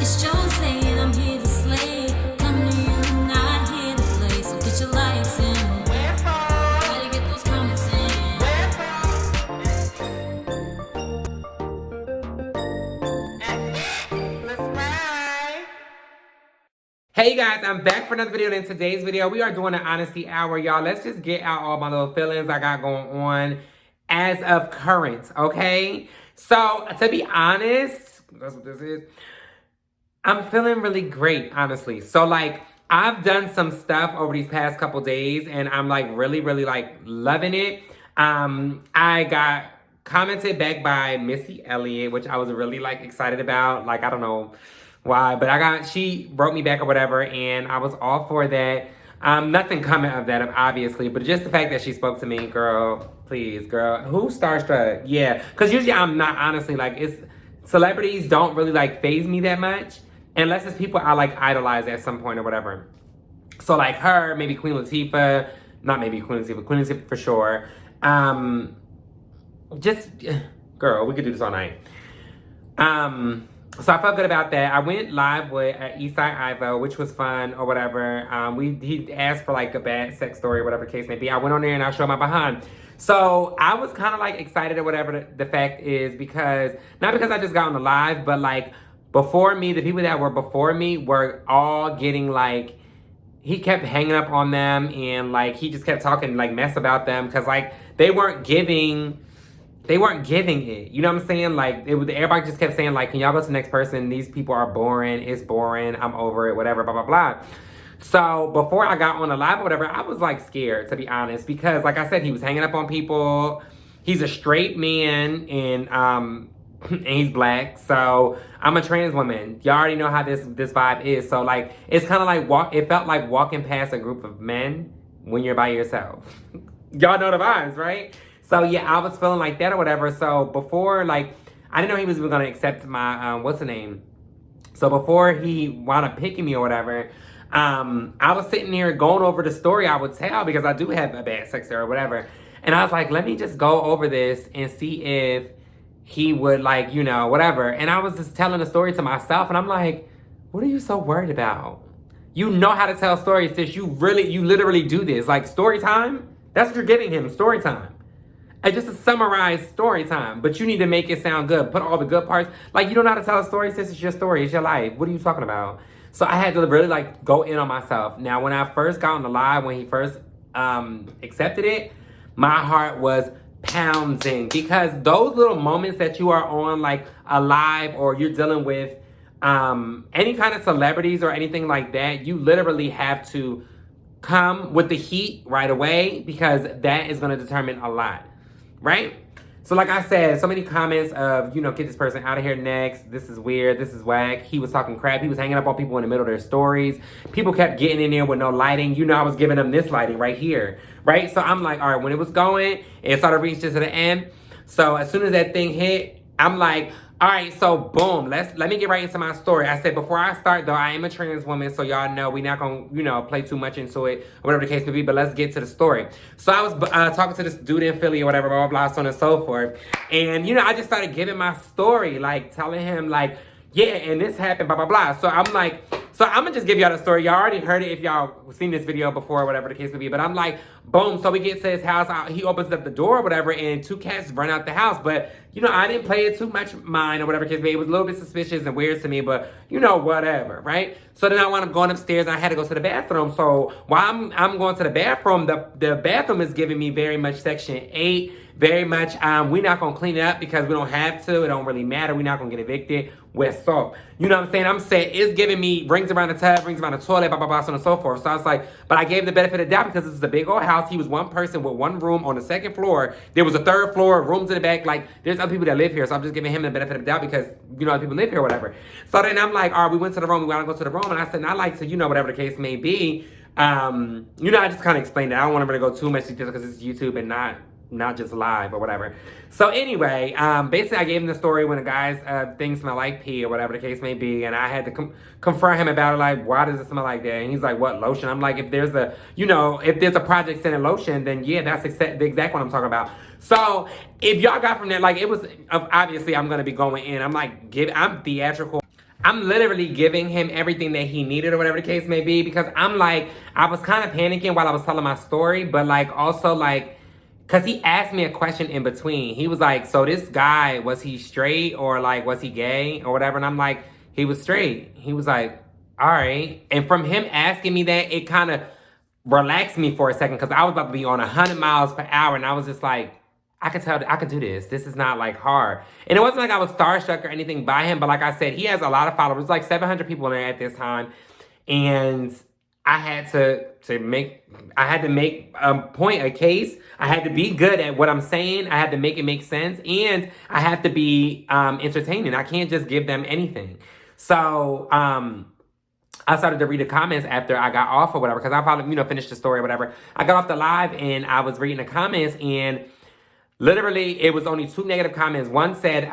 It's Jhozae and I'm here to slay. Come to you, not here to play. So get your likes in. Gotta get those comments in. Hey guys, I'm back for another video. In today's video, we are doing an honesty hour, y'all. Let's just get out all my little feelings I got going on as of current, okay? So, to be honest, that's what this is. I'm feeling really great, honestly. So, like, I've done some stuff over these past couple days, and I'm, like, really, like, loving it. I got commented back by Missy Elliott, which I was really, like, excited about. Like, I don't know why, but she wrote me back or whatever, and I was all for that. Nothing coming of that, obviously, but just the fact that she spoke to me, girl, please, girl. Who's starstruck? Yeah, because usually I'm not, honestly, like, celebrities don't really, like, faze me that much, unless it's people I, like, idolize at some point or whatever. So, like, her, maybe Queen Latifah, not maybe Queen Latifah for sure. Just, girl, we could do this all night. So I felt good about that. I went live with Eastside Ivo, which was fun or whatever. He asked for like a bad sex story or whatever the case may be. I went on there and I showed my behind. So I was kind of like excited or whatever the fact is, because, not because I just got on the live, but like before me, the people that were before me were all getting like, he kept hanging up on them and like he just kept talking like mess about them because like they weren't giving it. You know what I'm saying? Like, everybody just kept saying, like, can y'all go to the next person? These people are boring. It's boring. I'm over it. Whatever, blah, blah, blah. So, before I got on the live or whatever, I was, like, scared, to be honest. Because, like I said, he was hanging up on people. He's a straight man, and he's black. So, I'm a trans woman. Y'all already know how this vibe is. So, like, it's kind of like, it felt like walking past a group of men when you're by yourself. Y'all know the vibes, right? So, yeah, I was feeling like that or whatever. So, before, like, I didn't know he was even going to accept my, what's the name? So, before he wound up picking me or whatever, I was sitting here going over the story I would tell, because I do have a bad sex story or whatever. And I was like, let me just go over this and see if he would, like, you know, whatever. And I was just telling the story to myself, and I'm like, what are you so worried about? You know how to tell stories, sis. You literally do this. Like, story time, that's what you're giving him, story time. And just a summarized story time, but you need to make it sound good. Put all the good parts. Like, you don't know how to tell a story, sis. It's your story. It's your life. What are you talking about? So I had to really, like, go in on myself. Now, when I first got on the live, when he first accepted it, my heart was pounding. Because those little moments that you are on, like, a live, or you're dealing with any kind of celebrities or anything like that, you literally have to come with the heat right away, because that is going to determine a lot. Right? So like I said, so many comments of, you know, get this person out of here next. This is weird. This is whack. He was talking crap. He was hanging up on people in the middle of their stories. People kept getting in there with no lighting. You know, I was giving them this lighting right here. Right? So I'm like, all right, when it was going, it started reaching to the end. So as soon as that thing hit, I'm like, all right, so boom, let me get right into my story. I said, before I start though, I am a trans woman, so y'all know we're not gonna, you know, play too much into it, or whatever the case may be, but let's get to the story. So I was talking to this dude in Philly or whatever, blah, blah, blah, so on and so forth. And, you know, I just started giving my story, like telling him like, yeah, and this happened, blah, blah, blah. So I'm like, so I'm gonna just give y'all the story. Y'all already heard it if y'all seen this video before, or whatever the case may be. But I'm like, boom, so we get to his house. He opens up the door or whatever, and two cats run out the house. But, you know, I didn't play it too much mind or whatever the case may be. It was a little bit suspicious and weird to me, but, you know, whatever, right? So then I wound up going upstairs, and I had to go to the bathroom. So while I'm going to the bathroom, the bathroom is giving me very much Section 8. Very much, we're not going to clean it up because we don't have to. It don't really matter. We're not going to get evicted. With soap. You know what I'm saying? I'm saying it's giving me rings around the tub, rings around the toilet, blah, blah, blah, so on and so forth. So I was like, but I gave him the benefit of the doubt, because this is a big old house. He was one person with one room on the second floor. There was a third floor, rooms in the back. Like, there's other people that live here. So I'm just giving him the benefit of the doubt because, you know, other people live here or whatever. So then I'm like, all right, we went to the room. We want to go to the room. And I said, and I like to, you know, whatever the case may be. You know, I just kind of explained it. I don't want to really go too much detail because it's YouTube and not just live or whatever. So anyway, basically I gave him the story when a guy's thing smelled like pee or whatever the case may be, and I had to confront him about it, like, why does it smell like that? And he's like, what, lotion? I'm like, if there's a, you know, if there's a Project Scented lotion, then yeah, that's the exact one I'm talking about. So if y'all got from that, like, it was, obviously I'm going to be going in. I'm like, I'm theatrical. I'm literally giving him everything that he needed or whatever the case may be, because I'm like, I was kind of panicking while I was telling my story, but like also like, cause he asked me a question in between. He was like, so this guy, was he straight or like, was he gay or whatever? And I'm like, he was straight. He was like, all right. And from him asking me that, it kind of relaxed me for a second, because I was about to be on 100 miles per hour. And I was just like, I could tell I could do this. This is not like hard. And it wasn't like I was starstruck or anything by him, but like I said, he has a lot of followers, like 700 people in there at this time. And I had to make a case. I had to be good at what I'm saying. I had to make it make sense, and I have to be entertaining. I can't just give them anything. So I started to read the comments after I got off or whatever, because I probably finished the story or whatever. I got off the live and I was reading the comments, and literally, it was only 2 negative comments. One said,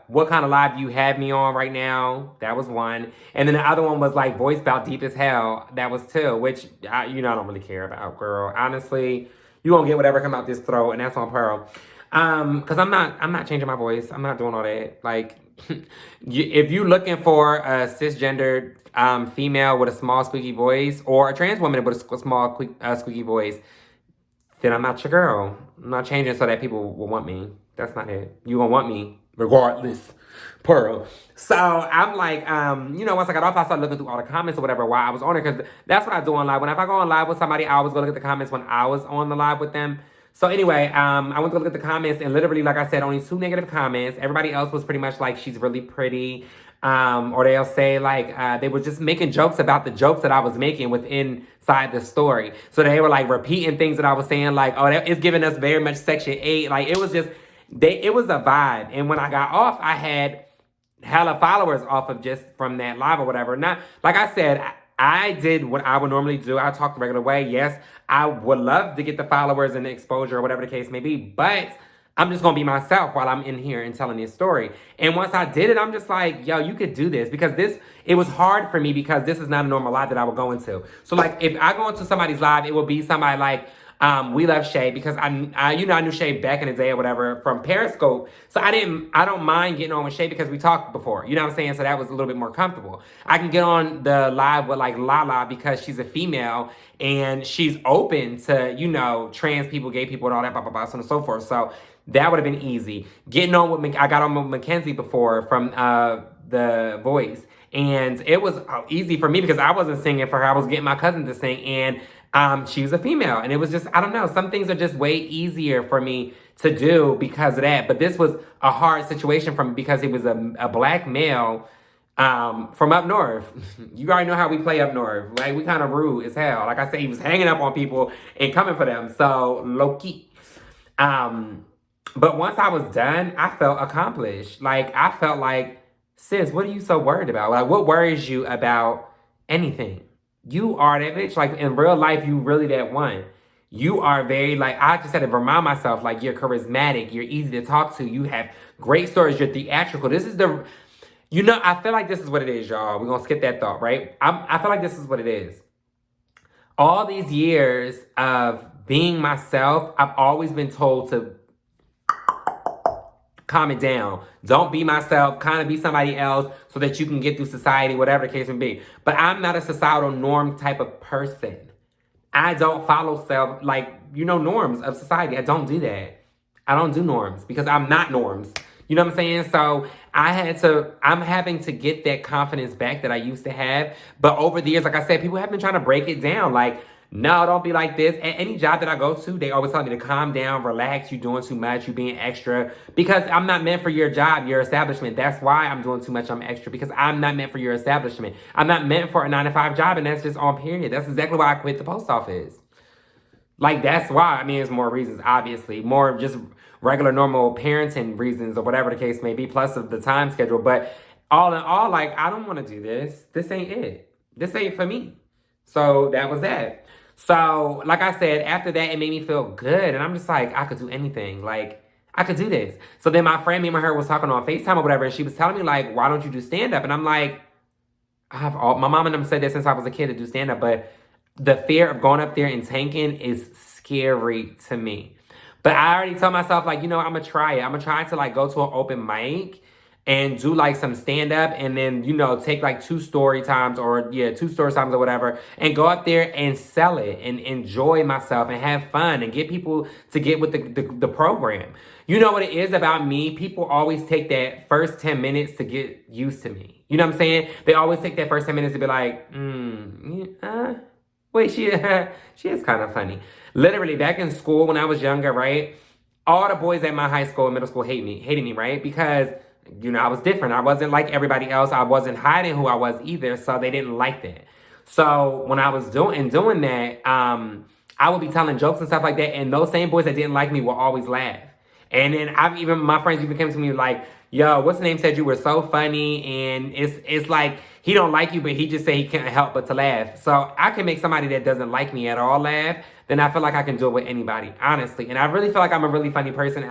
what kind of live do you have me on right now? That was one. And then the other one was like, voice about deep as hell. That was 2, which, I don't really care about, girl. Honestly, you gonna get whatever come out this throat, and that's on Pearl. Because I'm not changing my voice. I'm not doing all that. Like, if you looking for a cisgendered female with a small squeaky voice, or a trans woman with a small squeaky voice, then I'm not your girl. I'm not changing so that people will want me. That's not it. You gonna want me regardless, Pearl. So I'm like, once I got off, I started looking through all the comments or whatever while I was on it, because that's what I do on live. If I go on live with somebody, I always go look at the comments when I was on the live with them. So anyway, I went to look at the comments, and literally, like I said, only 2 negative comments. Everybody else was pretty much like, she's really pretty. Or they'll say like, they were just making jokes about the jokes that I was making inside the story. So they were like repeating things that I was saying, like, oh, that is giving us very much Section 8. Like, it was just, it was a vibe. And when I got off, I had hella followers off of just from that live or whatever. Not, like I said, I did what I would normally do. I talked the regular way. Yes, I would love to get the followers and the exposure or whatever the case may be, but I'm just gonna be myself while I'm in here and telling this story. And once I did it, I'm just like, yo, you could do this, because it was hard for me, because this is not a normal live that I would go into. So like, if I go into somebody's live, it would be somebody like, we love Shay, because I knew Shay back in the day or whatever from Periscope. So I don't mind getting on with Shay, because we talked before, you know what I'm saying? So that was a little bit more comfortable. I can get on the live with like Lala, because she's a female and she's open to, trans people, gay people, and all that, blah, blah, blah, so on and so forth. So that would have been easy. Getting on with, I got on with Mackenzie before from The Voice. And it was easy for me, because I wasn't singing for her. I was getting my cousin to sing, and she was a female. And it was just, I don't know, some things are just way easier for me to do because of that. But this was a hard situation for me, because he was a black male from up north. You already know how we play up north. Like, we kind of rude as hell. Like I said, he was hanging up on people and coming for them. So, low-key. But once I was done, I felt accomplished. Like, I felt like, sis, what are you so worried about? Like, what worries you about anything? You are that bitch. Like, in real life, you really that one. You are very, like, I just had to remind myself, like, you're charismatic. You're easy to talk to. You have great stories. You're theatrical. This is the, I feel like this is what it is, y'all. We're going to skip that thought, right? I feel like this is what it is. All these years of being myself, I've always been told to calm it down. Don't be myself. Kind of be somebody else so that you can get through society, whatever the case may be. But I'm not a societal norm type of person. I don't follow norms of society. I don't do that. I don't do norms, because I'm not norms. You know what I'm saying? So I'm having to get that confidence back that I used to have. But over the years, like I said, people have been trying to break it down. Like, no, don't be like this. At any job that I go to, they always tell me to calm down, relax, you're doing too much, you're being extra. Because I'm not meant for your job, your establishment. That's why I'm doing too much, I'm extra. Because I'm not meant for your establishment. I'm not meant for a 9-to-5 job, and that's just on period. That's exactly why I quit the post office. Like, that's why. I mean, there's more reasons, obviously. More just regular, normal parenting reasons or whatever the case may be, plus of the time schedule. But all in all, like, I don't want to do this. This ain't it. This ain't for me. So that was that. So, like I said, after that, it made me feel good. And I'm just like, I could do anything. Like, I could do this. So then my friend, me and her, was talking on FaceTime or whatever. And she was telling me, like, why don't you do stand-up? And I'm like, my mom and them said that since I was a kid to do stand-up. But the fear of going up there and tanking is scary to me. But I already told myself, like, I'm going to try it. I'm going to try to, like, go to an open mic. and do like some stand up and then, you know, take like 2 story times or 2 story times or whatever and go up there and sell it and enjoy myself and have fun and get people to get with the program. You know what it is about me? People always take that first 10 minutes to get used to me. You know what I'm saying? They always take that first 10 minutes to be like, wait, she is kind of funny. Literally, back in school when I was younger, right? All the boys at my high school and middle school hated me, right? Because, you know, I was different. I wasn't like everybody else. I wasn't hiding who I was either, so they didn't like that. So when I was doing that, I would be telling jokes and stuff like that, and those same boys that didn't like me will always laugh. And then my friends even came to me like, yo, what's the name said you were so funny, and it's like he don't like you, but he just say he can't help but to laugh. So I can make somebody that doesn't like me at all laugh, then I feel like I can do it with anybody, honestly. And I really feel like I'm a really funny person.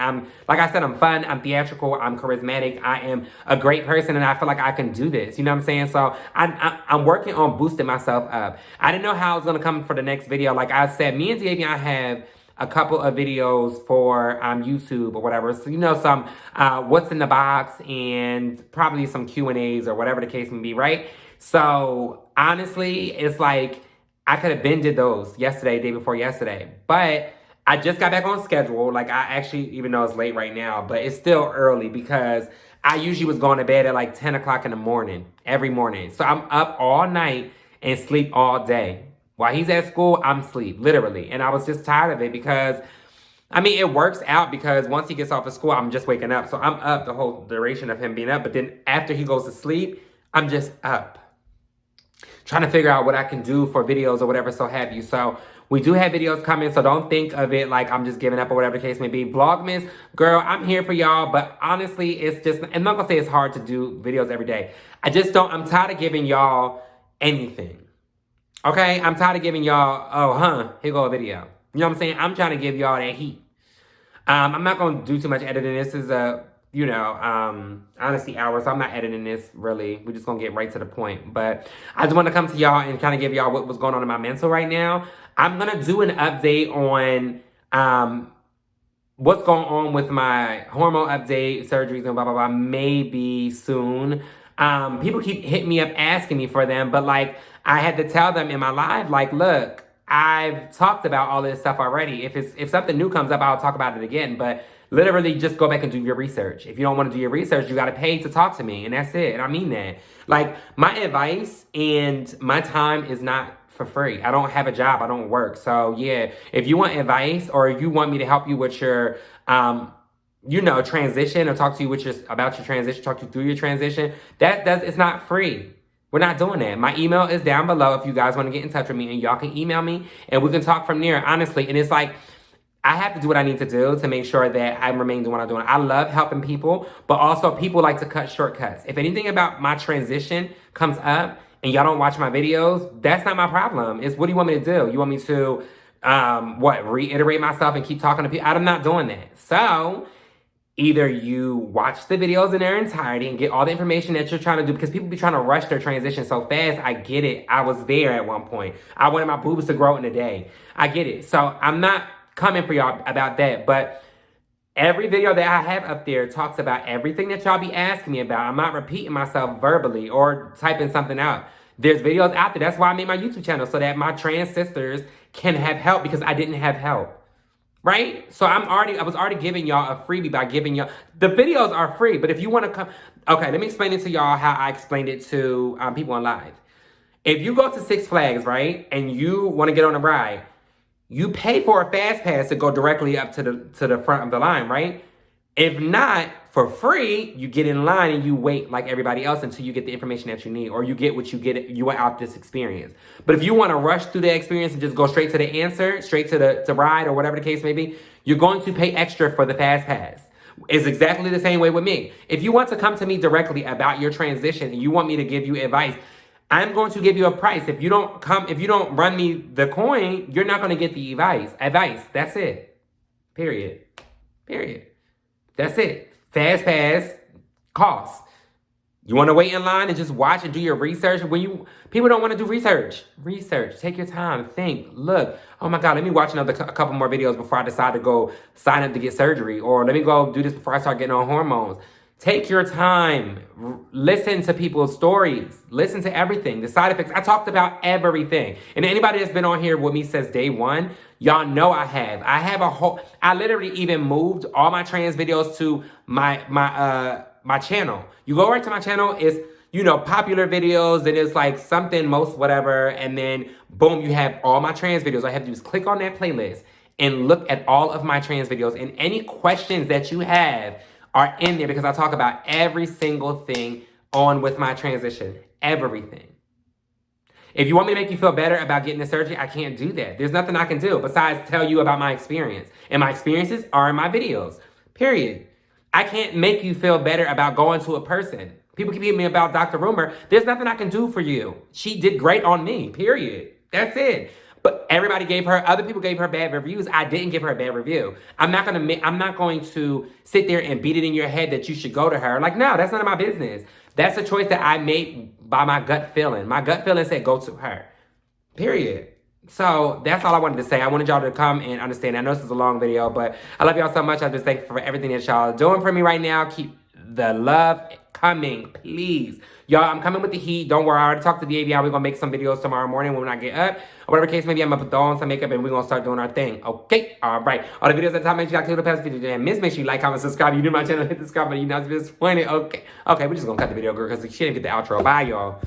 Like I said, I'm fun, I'm theatrical, I'm charismatic, I am a great person, and I feel like I can do this. You know what I'm saying? So I'm working on boosting myself up. I didn't know how I was gonna come for the next video. Like I said, me and Davion have a couple of videos for YouTube or whatever. So, you know, some what's in the box and probably some Q&As or whatever the case may be, right? So, honestly, it's like I could have been did those yesterday, day before yesterday. But I just got back on schedule. Like, I actually, even though it's late right now, but it's still early because I usually was going to bed at like 10 o'clock in the morning, every morning. So, I'm up all night and sleep all day. While he's at school, I'm asleep, literally. And I was just tired of it because, I mean, it works out because once he gets off of school, I'm just waking up. So I'm up the whole duration of him being up. But then after he goes to sleep, I'm just up. Trying to figure out what I can do for videos or whatever, so have you. So we do have videos coming, so don't think of it like I'm just giving up or whatever the case may be. Vlogmas, girl, I'm here for y'all. But honestly, it's just, I'm not going to say it's hard to do videos every day. I'm tired of giving y'all anything. Okay, I'm tired of giving y'all, here go a video. You know what I'm saying? I'm trying to give y'all that heat. I'm not going to do too much editing. This is honesty hour, so I'm not editing this, really. We're just going to get right to the point. But I just want to come to y'all and kind of give y'all what was going on in my mental right now. I'm going to do an update on what's going on with my hormone update, surgeries, and blah, blah, blah, maybe soon. People keep hitting me up asking me for them, but like, I had to tell them in my live, like, look, I've talked about all this stuff already. If something new comes up, I'll talk about it again. But literally, just go back and do your research. If you don't want to do your research, you got to pay to talk to me, and that's it. And I mean that. Like, my advice and my time is not for free. I don't have a job. I don't work. So yeah, if you want advice or you want me to help you with your transition or talk to you about your transition, talk you through your transition, it's not free. We're not doing that. My email is down below if you guys want to get in touch with me, and y'all can email me and we can talk from there, honestly. And it's like, I have to do what I need to do to make sure that I remain doing what I'm doing. I love helping people, but also people like to cut shortcuts. If anything about my transition comes up and y'all don't watch my videos, that's not my problem. It's what do you want me to do? You want me to, reiterate myself and keep talking to people? I'm not doing that. So either you watch the videos in their entirety and get all the information that you're trying to do, because people be trying to rush their transition so fast. I get it. I was there at one point. I wanted my boobs to grow in a day. I get it. So I'm not coming for y'all about that. But every video that I have up there talks about everything that y'all be asking me about. I'm not repeating myself verbally or typing something out. There's videos out there. That's why I made my YouTube channel, so that my trans sisters can have help, because I didn't have help. Right? So I was already giving y'all a freebie by giving y'all, the videos are free, but if you want to come, okay, let me explain it to y'all how I explained it to people on live. If you go to Six Flags, right, and you want to get on a ride, you pay for a fast pass to go directly up to the front of the line, right? If not, for free, you get in line and you wait like everybody else until you get the information that you need, or you get what you get, you want out this experience. But if you want to rush through the experience and just go straight to the answer, straight to the ride or whatever the case may be, you're going to pay extra for the fast pass. It's exactly the same way with me. If you want to come to me directly about your transition and you want me to give you advice, I'm going to give you a price. If you don't run me the coin, you're not going to get the advice. That's it. Period. That's it. Fast pass costs. You want to wait in line and just watch and do your research? People don't want to do research. Take your time. Think. Look. Oh my God, let me watch a couple more videos before I decide to go sign up to get surgery. Or let me go do this before I start getting on hormones. Take your time. Listen to people's stories. Listen to everything. The side effects. I talked about everything. And anybody that's been on here with me since day one, y'all know I have. I have a whole. I literally even moved all my trans videos to my channel. You go right to my channel. It's popular videos, and it's like something most whatever, and then boom, you have all my trans videos. All I have to do is click on that playlist and look at all of my trans videos, and any questions that you have are in there because I talk about every single thing on with my transition. Everything. If you want me to make you feel better about getting the surgery, I can't do that. There's nothing I can do besides tell you about my experience. And my experiences are in my videos. Period. I can't make you feel better about going to a person. People keep hitting me about Dr. Rumor. There's nothing I can do for you. She did great on me. Period. That's it. But other people gave her bad reviews. I didn't give her a bad review. I'm not going to sit there and beat it in your head that you should go to her. Like, no, that's none of my business. That's a choice that I made by my gut feeling. My gut feeling said go to her. Period. So that's all I wanted to say. I wanted y'all to come and understand. I know this is a long video, but I love y'all so much. I'm just thankful for everything that y'all are doing for me right now. Keep the love coming, please. Y'all, I'm coming with the heat. Don't worry. I already talked to the AVI. We're going to make some videos tomorrow morning when I get up. Or whatever case, maybe I'm going to throw on some makeup and we're going to start doing our thing. Okay? All right. All the videos at the top, make sure you click the past video and miss. Make sure you like, comment, subscribe. You new to my channel, hit the subscribe button. You know it's disappointed. Okay. Okay, we're just going to cut the video, girl, because she didn't get the outro. Bye, y'all.